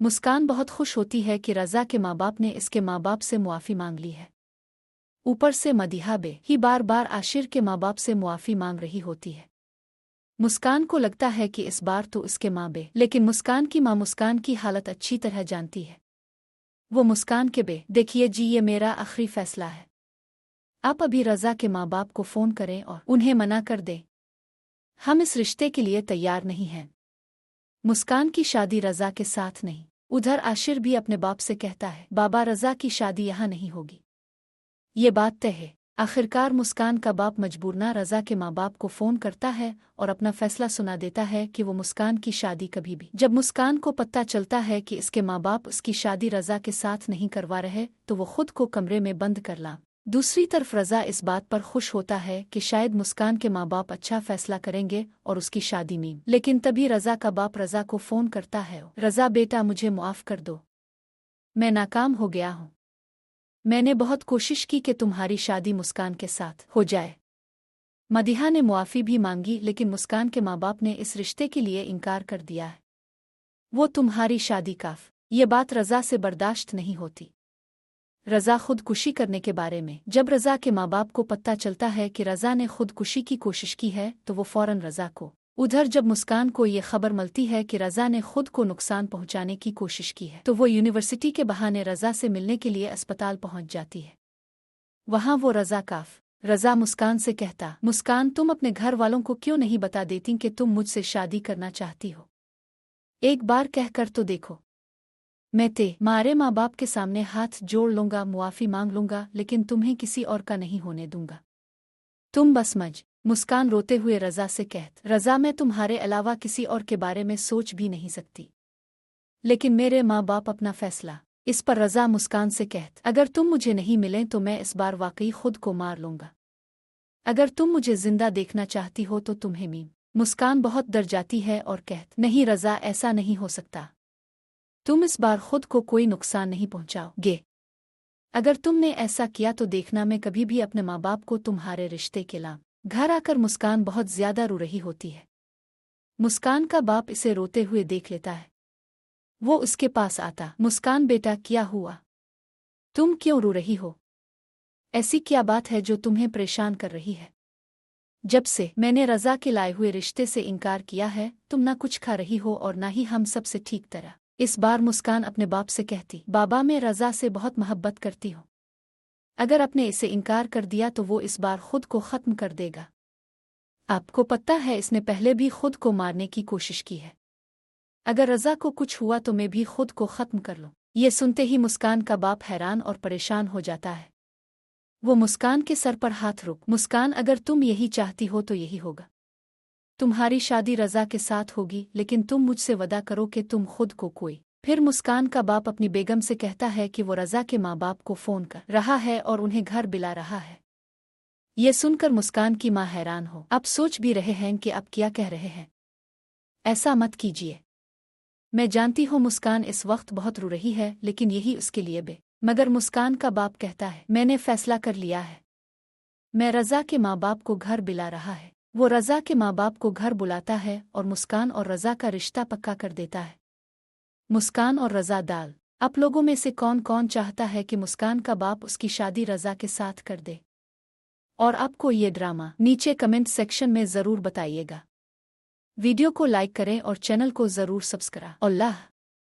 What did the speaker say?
मुस्कान बहुत खुश होती है कि रज़ा के माँ बाप ने इसके माँ बाप से मुआफ़ी मांग ली है। ऊपर से मदीहा बे ही बार बार आशिर के माँ बाप से मुआफ़ी मांग रही होती है। मुस्कान को लगता है कि इस बार तो इसके माँ बे, लेकिन मुस्कान की माँ मुस्कान की हालत अच्छी तरह जानती है। वो मुस्कान के बे, देखिए जी, ये मेरा आखिरी फैसला है। आप अभी रज़ा के माँ बाप को फ़ोन करें और उन्हें मना कर दें। हम इस रिश्ते के लिए तैयार नहीं हैं। मुस्कान की शादी रज़ा के साथ नहीं। उधर आशिर भी अपने बाप से कहता है, बाबा रज़ा की शादी यहाँ नहीं होगी। ये बात तय है। आखिरकार मुस्कान का बाप मजबूरना रज़ा के माँ बाप को फ़ोन करता है और अपना फैसला सुना देता है कि वो मुस्कान की शादी कभी भी। जब मुस्कान को पता चलता है कि इसके माँ बाप उसकी शादी रज़ा के साथ नहीं करवा रहे तो वो खुद को कमरे में बंद कर ला। दूसरी तरफ रज़ा इस बात पर खुश होता है कि शायद मुस्कान के माँ बाप अच्छा फैसला करेंगे और उसकी शादी में। लेकिन तभी रज़ा का बाप रज़ा को फ़ोन करता है, रज़ा बेटा, मुझे मुआफ़ कर दो, मैं नाकाम हो गया हूँ। मैंने बहुत कोशिश की कि तुम्हारी शादी मुस्कान के साथ हो जाए। मदीहा ने मुआफ़ी भी मांगी, लेकिन मुस्कान के माँ बाप ने इस रिश्ते के लिए इनकार कर दिया है। वो तुम्हारी शादी काफ। ये बात रज़ा से बर्दाश्त नहीं होती। रज़ा खुदकुशी करने के बारे में। जब रज़ा के माँ बाप को पता चलता है कि रज़ा ने खुदकुशी की कोशिश की है तो वो फ़ौरन रज़ा को। उधर जब मुस्कान को ये खबर मिलती है कि रज़ा ने खुद को नुकसान पहुंचाने की कोशिश की है तो वो यूनिवर्सिटी के बहाने रज़ा से मिलने के लिए अस्पताल पहुंच जाती है। वहां वो रज़ा मुस्कान से कहता, मुस्कान, तुम अपने घर वालों को क्यों नहीं बता देती कि तुम मुझसे शादी करना चाहती हो? एक बार कहकर तो देखो। मैं मारे माँ बाप के सामने हाथ जोड़ लूंगा, मुआफ़ी मांग लूंगा, लेकिन तुम्हें किसी और का नहीं होने दूंगा। तुम बस मुस्कान रोते हुए रज़ा से कहत, रज़ा, मैं तुम्हारे अलावा किसी और के बारे में सोच भी नहीं सकती, लेकिन मेरे माँ बाप अपना फैसला। इस पर रज़ा मुस्कान से कहत, अगर तुम मुझे नहीं मिलें तो मैं इस बार वाकई खुद को मार लूंगा। अगर तुम मुझे जिंदा देखना चाहती हो तो तुम्हें मुस्कान बहुत डर जाती है और कहत, नहीं रज़ा, ऐसा नहीं हो सकता। तुम इस बार खुद को कोई नुकसान नहीं पहुंचाओगे। अगर तुमने ऐसा किया तो देखना, मैं कभी भी अपने माँ बाप को तुम्हारे रिश्ते के लाम। घर आकर मुस्कान बहुत ज्यादा रो रही होती है। मुस्कान का बाप इसे रोते हुए देख लेता है। वो उसके पास आता, मुस्कान बेटा, क्या हुआ? तुम क्यों रो रही हो? ऐसी क्या बात है जो तुम्हें परेशान कर रही है? जब से मैंने रज़ा के लाए हुए रिश्ते से इनकार किया है तुम ना कुछ खा रही हो और ना ही हम सब से ठीक तरह। इस बार मुस्कान अपने बाप से कहती, बाबा, मैं रज़ा से बहुत मोहब्बत करती हूँ। अगर आपने इसे इनकार कर दिया तो वो इस बार खुद को ख़त्म कर देगा। आपको पता है इसने पहले भी खुद को मारने की कोशिश की है। अगर रज़ा को कुछ हुआ तो मैं भी खुद को ख़त्म कर लूँ। ये सुनते ही मुस्कान का बाप हैरान और परेशान हो जाता है। वो मुस्कान के सर पर हाथ रख, मुस्कान, अगर तुम यही चाहती हो तो यही होगा। तुम्हारी शादी रज़ा के साथ होगी, लेकिन तुम मुझसे वादा करो कि तुम खुद को कोई। फिर मुस्कान का बाप अपनी बेगम से कहता है कि वो रज़ा के माँ बाप को फ़ोन कर रहा है और उन्हें घर बुला रहा है। ये सुनकर मुस्कान की माँ हैरान हो, अब सोच भी रहे हैं कि अब क्या कह रहे हैं। ऐसा मत कीजिए। मैं जानती हूँ मुस्कान इस वक्त बहुत रो रही है, लेकिन यही उसके लिए मगर मुस्कान का बाप कहता है, मैंने फैसला कर लिया है। मैं रज़ा के माँ बाप को घर बुला रहा है। वो रज़ा के माँ बाप को घर बुलाता है और मुस्कान और रज़ा का रिश्ता पक्का कर देता है। मुस्कान और रज़ा दाल। आप लोगों में से कौन कौन चाहता है कि मुस्कान का बाप उसकी शादी रज़ा के साथ कर दे? और आपको ये ड्रामा नीचे कमेंट सेक्शन में ज़रूर बताइएगा। वीडियो को लाइक करें और चैनल को ज़रूर सब्सक्राइब। अल्लाह।